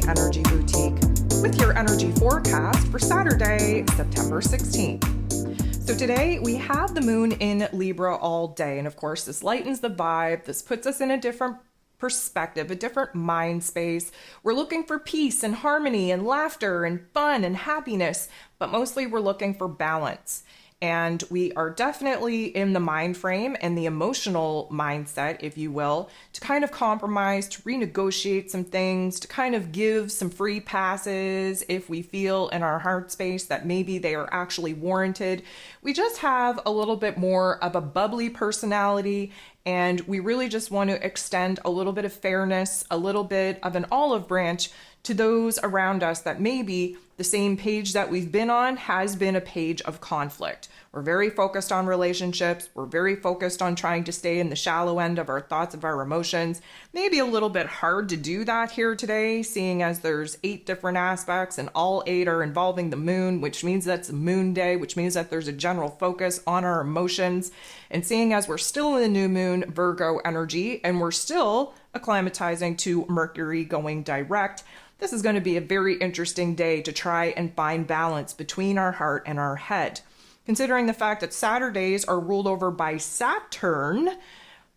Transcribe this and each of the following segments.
Energy Boutique with your energy forecast for Saturday, September 16th. So today we have the moon in Libra all day. And of course, this lightens the vibe. This puts us in a different perspective, a different mind space. We're looking for peace and harmony and laughter and fun and happiness, but mostly we're looking for balance. And we are definitely in the mind frame and the emotional mindset, if you will, to kind of compromise, to renegotiate some things, to kind of give some free passes if we feel in our heart space that maybe they are actually warranted. We just have a little bit more of a bubbly personality, and we really just want to extend a little bit of fairness, a little bit of an olive branch to those around us that maybe the same page that we've been on has been a page of conflict. We're very focused on relationships. We're very focused on trying to stay in the shallow end of our thoughts, of our emotions. Maybe a little bit hard to do that here today, seeing as there's 8 different aspects and all 8 are involving the moon, which means that's a moon day, which means that there's a general focus on our emotions. And seeing as we're still in the new moon Virgo energy and we're still acclimatizing to Mercury going direct, this is going to be a very interesting day to try and find balance between our heart and our head. Considering the fact that Saturdays are ruled over by Saturn,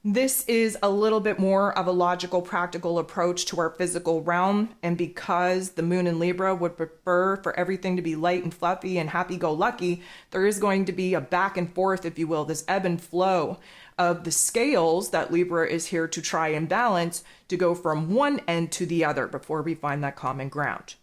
this is a little bit more of a logical, practical approach to our physical realm. And because the moon in Libra would prefer for everything to be light and fluffy and happy-go-lucky, there is going to be a back and forth, if you will, this ebb and flow of the scales that Libra is here to try and balance to go from one end to the other before we find that common ground.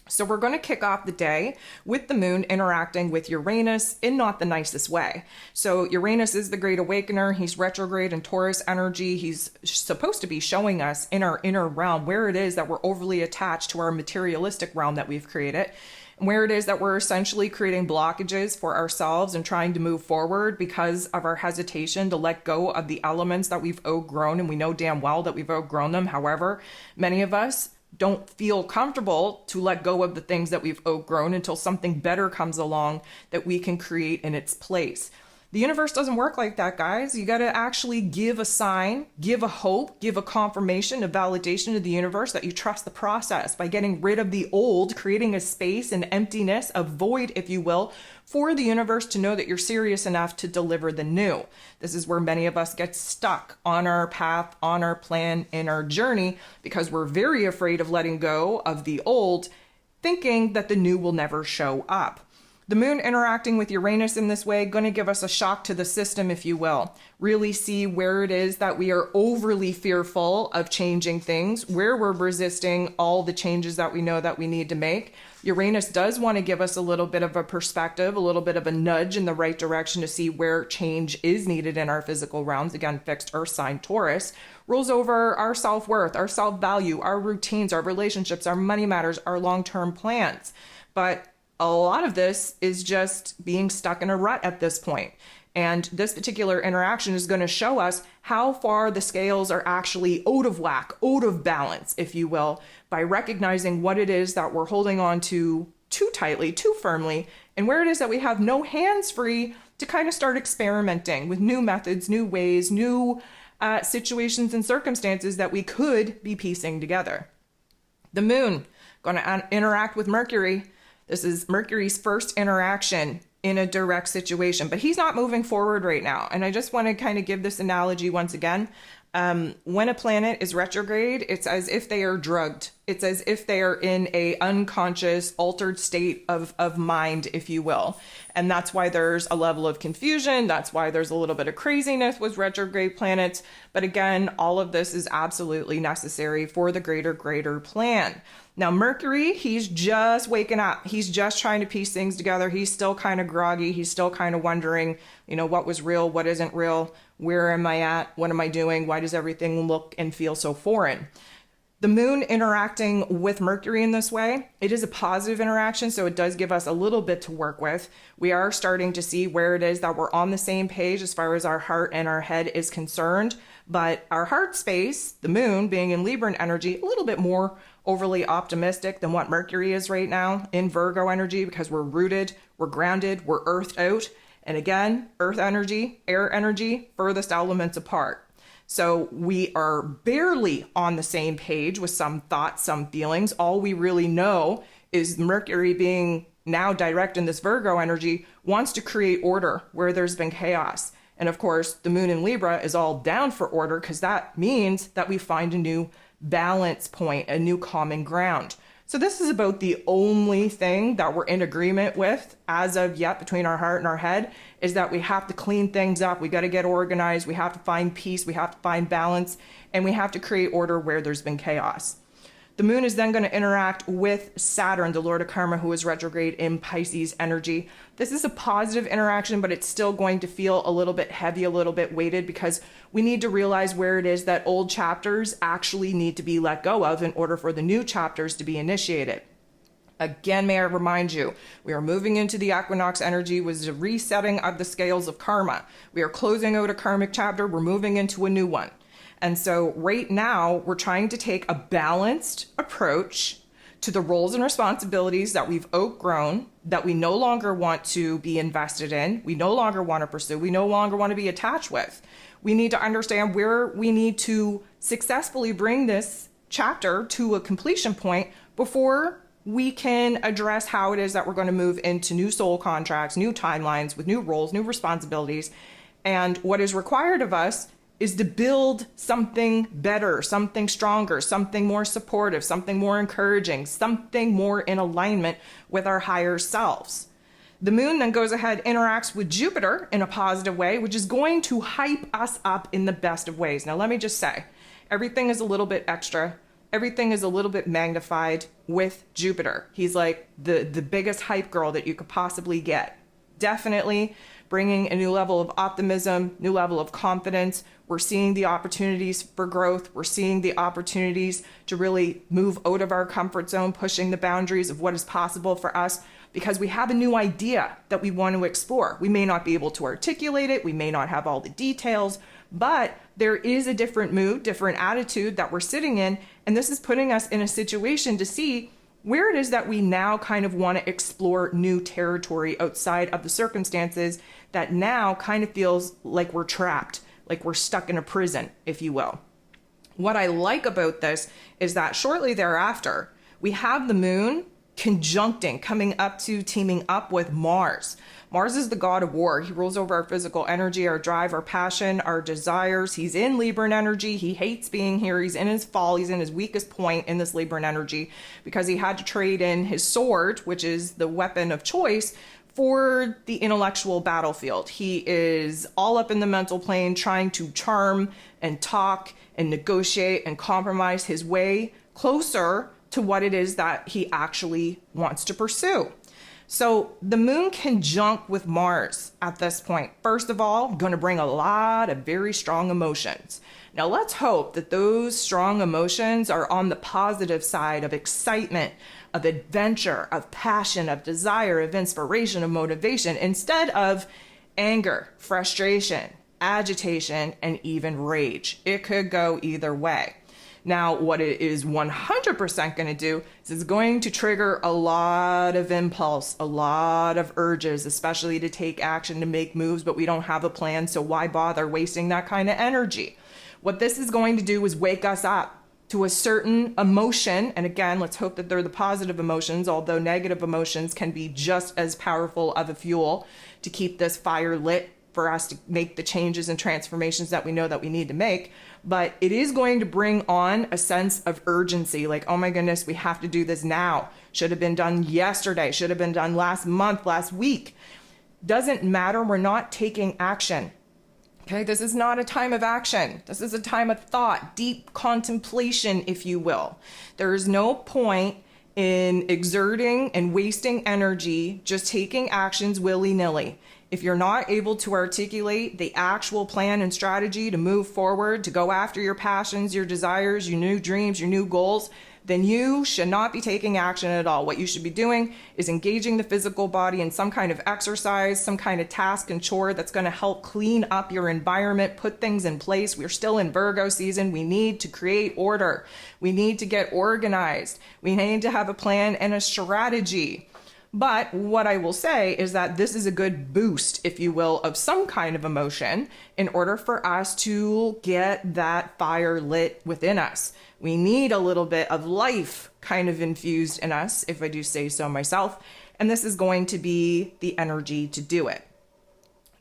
So we're going to kick off the day with the moon interacting with Uranus in not the nicest way. So Uranus is the great awakener. He's retrograde in Taurus energy. He's supposed to be showing us in our inner realm where it is that we're overly attached to our materialistic realm that we've created, and where it is that we're essentially creating blockages for ourselves and trying to move forward because of our hesitation to let go of the elements that we've outgrown, and we know damn well that we've outgrown them. However, many of us don't feel comfortable to let go of the things that we've outgrown until something better comes along that we can create in its place. The universe doesn't work like that, guys. You got to actually give a sign, give a hope, give a confirmation, a validation to the universe that you trust the process by getting rid of the old, creating a space, an emptiness, a void, if you will, for the universe to know that you're serious enough to deliver the new. This is where many of us get stuck on our path, on our plan, in our journey, because we're very afraid of letting go of the old, thinking that the new will never show up. The moon interacting with Uranus in this way, going to give us a shock to the system, if you will. Really see where it is that we are overly fearful of changing things, where we're resisting all the changes that we know that we need to make. Uranus does want to give us a little bit of a perspective, a little bit of a nudge in the right direction to see where change is needed in our physical realms. Again, fixed earth sign Taurus rules over our self-worth, our self-value, our routines, our relationships, our money matters, our long-term plans. But a lot of this is just being stuck in a rut at this point. And this particular interaction is going to show us how far the scales are actually out of whack, out of balance, if you will, by recognizing what it is that we're holding on to too tightly, too firmly, and where it is that we have no hands free to kind of start experimenting with new methods, new ways, new situations and circumstances that we could be piecing together. The moon going to interact with Mercury. This is Mercury's first interaction in a direct situation, but he's not moving forward right now. And I just want to kind of give this analogy once again. When a planet is retrograde, it's as if they are drugged. It's as if they are in a unconscious, altered state of mind, if you will. And that's why there's a level of confusion. That's why there's a little bit of craziness with retrograde planets. But again, all of this is absolutely necessary for the greater plan. Now, Mercury, he's just waking up. He's just trying to piece things together. He's still kind of groggy. He's still kind of wondering, what was real, what isn't real, where am I at, what am I doing, why does everything look and feel so foreign? The moon interacting with Mercury in this way, it is a positive interaction, so it does give us a little bit to work with. We are starting to see where it is that we're on the same page as far as our heart and our head is concerned, but our heart space, the moon being in Libran energy, a little bit more overly optimistic than what Mercury is right now in Virgo energy, because we're rooted, we're grounded, we're earthed out. And again, earth energy, air energy, furthest elements apart. So we are barely on the same page with some thoughts, some feelings. All we really know is Mercury, being now direct in this Virgo energy, wants to create order where there's been chaos. And of course, the moon in Libra is all down for order, because that means that we find a new balance point, a new common ground. So this is about the only thing that we're in agreement with as of yet between our heart and our head, is that we have to clean things up. We got to get organized. We have to find peace. We have to find balance, and we have to create order where there's been chaos. The moon is then going to interact with Saturn, the Lord of Karma, who is retrograde in Pisces energy. This is a positive interaction, but it's still going to feel a little bit heavy, a little bit weighted, because we need to realize where it is that old chapters actually need to be let go of in order for the new chapters to be initiated. Again, may I remind you, we are moving into the equinox energy with the resetting of the scales of karma. We are closing out a karmic chapter. We're moving into a new one. And so right now, we're trying to take a balanced approach to the roles and responsibilities that we've outgrown, that we no longer want to be invested in, we no longer want to pursue, we no longer want to be attached with. We need to understand where we need to successfully bring this chapter to a completion point before we can address how it is that we're going to move into new soul contracts, new timelines with new roles, new responsibilities. And what is required of us is to build something better, something stronger, something more supportive, something more encouraging, something more in alignment with our higher selves. The moon then goes ahead, interacts with Jupiter in a positive way, which is going to hype us up in the best of ways. Now, let me just say, everything is a little bit extra. Everything is a little bit magnified with Jupiter. He's like the biggest hype girl that you could possibly get. Definitely bringing a new level of optimism, new level of confidence. We're seeing the opportunities for growth. We're seeing the opportunities to really move out of our comfort zone, pushing the boundaries of what is possible for us, because we have a new idea that we want to explore. We may not be able to articulate it. We may not have all the details, but there is a different mood, different attitude that we're sitting in. And this is putting us in a situation to see where it is that we now kind of want to explore new territory outside of the circumstances that now kind of feels like we're trapped, like we're stuck in a prison, if you will. What I like about this is that shortly thereafter, we have the moon conjuncting, coming up to, teaming up with Mars. Mars is the god of war. He rules over our physical energy, our drive, our passion, our desires. He's in Libran energy. He hates being here. He's in his fall. He's in his weakest point in this Libran energy because he had to trade in his sword, which is the weapon of choice, for the intellectual battlefield. He is all up in the mental plane, trying to charm and talk and negotiate and compromise his way closer to what it is that he actually wants to pursue. So the moon conjunct with Mars at this point, first of all, going to bring a lot of very strong emotions. Now let's hope that those strong emotions are on the positive side of excitement, of adventure, of passion, of desire, of inspiration, of motivation, instead of anger, frustration, agitation, and even rage. It could go either way. Now, what it is 100% going to do is it's going to trigger a lot of impulse, a lot of urges, especially to take action, to make moves, but we don't have a plan, so why bother wasting that kind of energy? What this is going to do is wake us up to a certain emotion, and again, let's hope that they're the positive emotions, although negative emotions can be just as powerful of a fuel to keep this fire lit for us to make the changes and transformations that we know that we need to make. But it is going to bring on a sense of urgency, like, oh my goodness, we have to do this now. Should have been done yesterday, should have been done last month, last week. Doesn't matter, we're not taking action. Okay, this is not a time of action. This is a time of thought, deep contemplation, if you will. There is no point in exerting and wasting energy just taking actions willy-nilly. If you're not able to articulate the actual plan and strategy to move forward, to go after your passions, your desires, your new dreams, your new goals, then you should not be taking action at all. What you should be doing is engaging the physical body in some kind of exercise, some kind of task and chore that's going to help clean up your environment, put things in place. We're still in Virgo season. We need to create order. We need to get organized. We need to have a plan and a strategy. But what I will say is that this is a good boost, if you will, of some kind of emotion in order for us to get that fire lit within us. We need a little bit of life kind of infused in us, if I do say so myself. And this is going to be the energy to do it.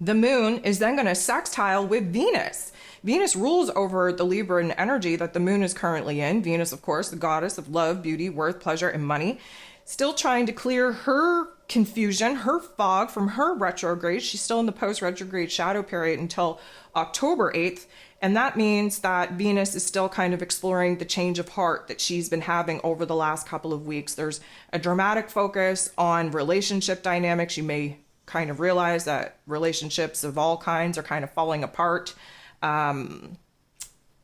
The moon is then going to sextile with Venus. Venus rules over the Libran energy that the moon is currently in. Venus, of course, the goddess of love, beauty, worth, pleasure, and money. Still trying to clear her confusion, her fog from her retrograde. She's still in the post-retrograde shadow period until October 8th. And that means that Venus is still kind of exploring the change of heart that she's been having over the last couple of weeks. There's a dramatic focus on relationship dynamics. You may kind of realize that relationships of all kinds are kind of falling apart.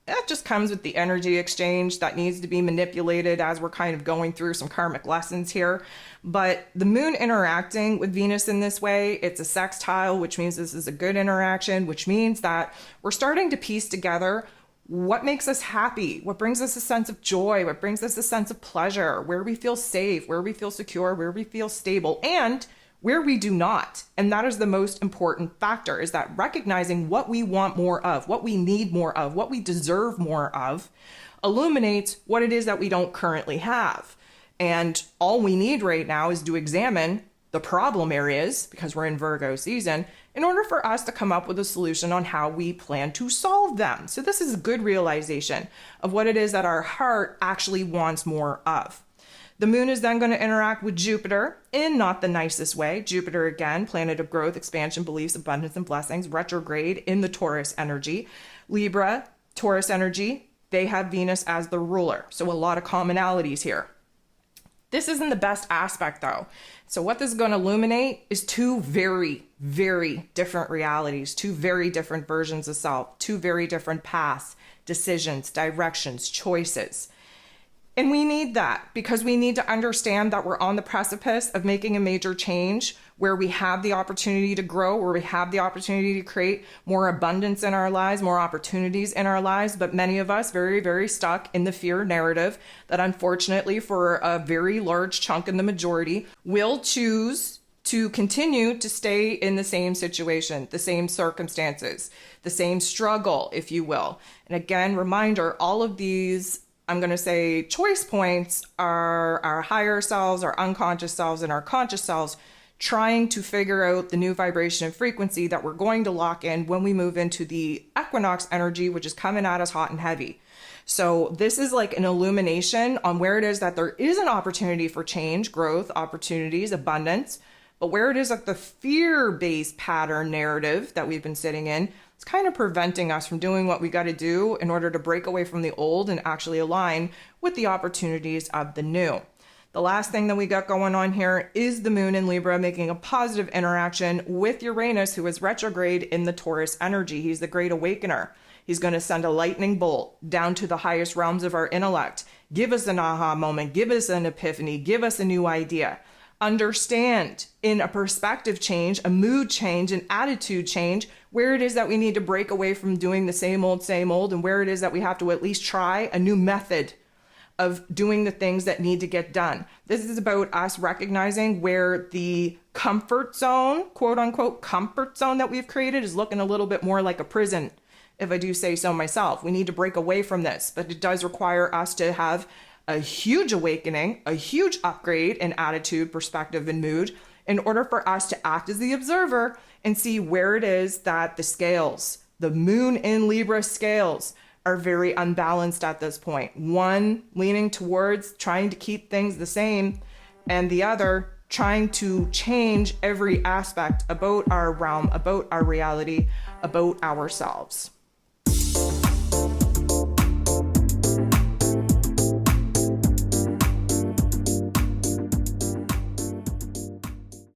That just comes with the energy exchange that needs to be manipulated as we're kind of going through some karmic lessons here. But the moon interacting with Venus in this way, it's a sextile, which means this is a good interaction, which means that we're starting to piece together what makes us happy, what brings us a sense of joy, what brings us a sense of pleasure, where we feel safe, where we feel secure, where we feel stable, and where we do not. And that is the most important factor, is that recognizing what we want more of, what we need more of, what we deserve more of, illuminates what it is that we don't currently have. And all we need right now is to examine the problem areas, because we're in Virgo season, in order for us to come up with a solution on how we plan to solve them. So this is a good realization of what it is that our heart actually wants more of. The moon is then going to interact with Jupiter in not the nicest way. Jupiter, again, planet of growth, expansion, beliefs, abundance, and blessings, retrograde in the Taurus energy. Libra, Taurus energy, they have Venus as the ruler. So a lot of commonalities here. This isn't the best aspect, though. So what this is going to illuminate is two very, very different realities, two very different versions of self, two very different paths, decisions, directions, choices. And we need that because we need to understand that we're on the precipice of making a major change where we have the opportunity to grow, where we have the opportunity to create more abundance in our lives, more opportunities in our lives. But many of us very, very stuck in the fear narrative that unfortunately for a very large chunk in the majority will choose to continue to stay in the same situation, the same circumstances, the same struggle, if you will. And again, reminder, all of these, I'm going to say, choice points are our higher selves, our unconscious selves, and our conscious selves trying to figure out the new vibration and frequency that we're going to lock in when we move into the equinox energy, which is coming at us hot and heavy. So this is like an illumination on where it is that there is an opportunity for change, growth, opportunities, abundance, but where it is that the fear-based pattern narrative that we've been sitting in, it's kind of preventing us from doing what we got to do in order to break away from the old and actually align with the opportunities of the new. The last thing that we got going on here is the moon in Libra making a positive interaction with Uranus, who is retrograde in the Taurus energy. He's the great awakener. He's going to send a lightning bolt down to the highest realms of our intellect, give us an aha moment, give us an epiphany, give us a new idea. Understand in a perspective change, a mood change, an attitude change, where it is that we need to break away from doing the same old, and where it is that we have to at least try a new method of doing the things that need to get done. This is about us recognizing where the comfort zone, quote unquote, comfort zone that we've created is looking a little bit more like a prison, if I do say so myself. We need to break away from this, but it does require us to have a huge awakening, a huge upgrade in attitude, perspective, and mood in order for us to act as the observer and see where it is that the scales, the moon in Libra scales, are very unbalanced at this point. One leaning towards trying to keep things the same, and the other trying to change every aspect about our realm, about our reality, about ourselves.